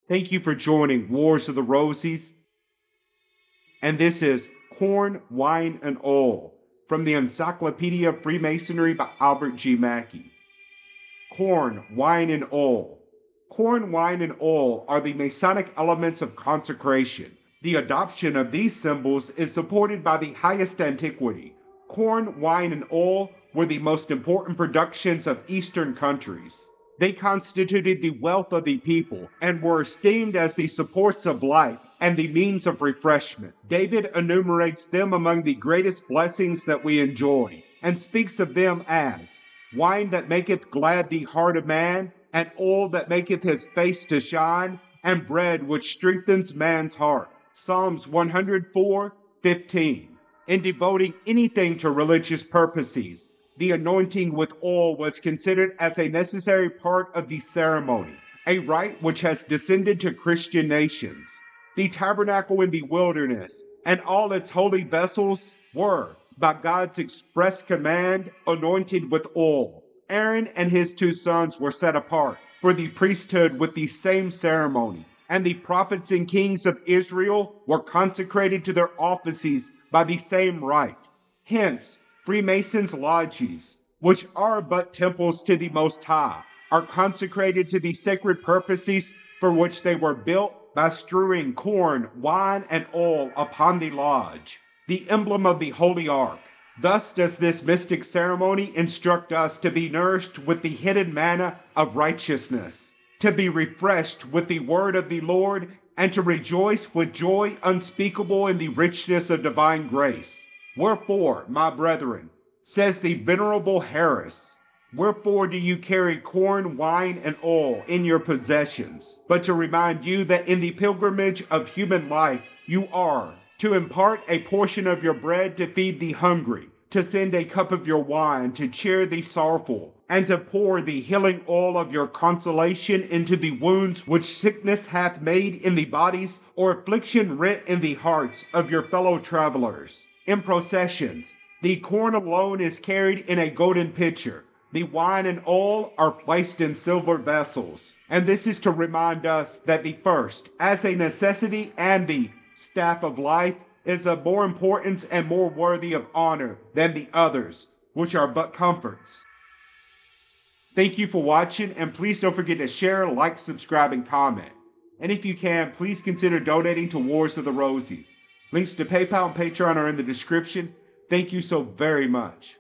Thank you for joining Wars of the Rosies. And this is Corn, Wine, and Oil from the Encyclopedia of Freemasonry by Albert G. Mackey. Corn, wine, and oil. Corn, wine, and oil are the Masonic elements of consecration. The adoption of these symbols is supported by the highest antiquity. Corn, wine, and oil were the most important productions of Eastern countries. They constituted the wealth of the people and were esteemed as the supports of life and the means of refreshment. David enumerates them among the greatest blessings that we enjoy and speaks of them as wine that maketh glad the heart of man, and oil that maketh his face to shine, and bread which strengthens man's heart. Psalms 104:15. In devoting anything to religious purposes, the anointing with oil was considered as a necessary part of the ceremony, a rite which has descended to Christian nations. The tabernacle in the wilderness and all its holy vessels were, by God's express command, anointed with oil. Aaron and his 2 sons were set apart for the priesthood with the same ceremony, and the prophets and kings of Israel were consecrated to their offices by the same rite. Hence, Freemasons' lodges, which are but temples to the Most High, are consecrated to the sacred purposes for which they were built by strewing corn, wine, and oil upon the lodge, the emblem of the Holy Ark. Thus does this mystic ceremony instruct us to be nourished with the hidden manna of righteousness, to be refreshed with the word of the Lord, and to rejoice with joy unspeakable in the richness of divine grace. Wherefore, my brethren, says the venerable Harris, wherefore do you carry corn, wine, and oil in your possessions, but to remind you that in the pilgrimage of human life you are to impart a portion of your bread to feed the hungry, to send a cup of your wine to cheer the sorrowful, and to pour the healing oil of your consolation into the wounds which sickness hath made in the bodies or affliction rent in the hearts of your fellow travelers. In processions, the corn alone is carried in a golden pitcher. The wine and oil are placed in silver vessels. And this is to remind us that the first, as a necessity, and the staff of life, is of more importance and more worthy of honor than the others, which are but comforts. Thank you for watching, and please don't forget to share, like, subscribe, and comment. And if you can, please consider donating to Wars of the Rosies. Links to PayPal and Patreon are in the description. Thank you so very much.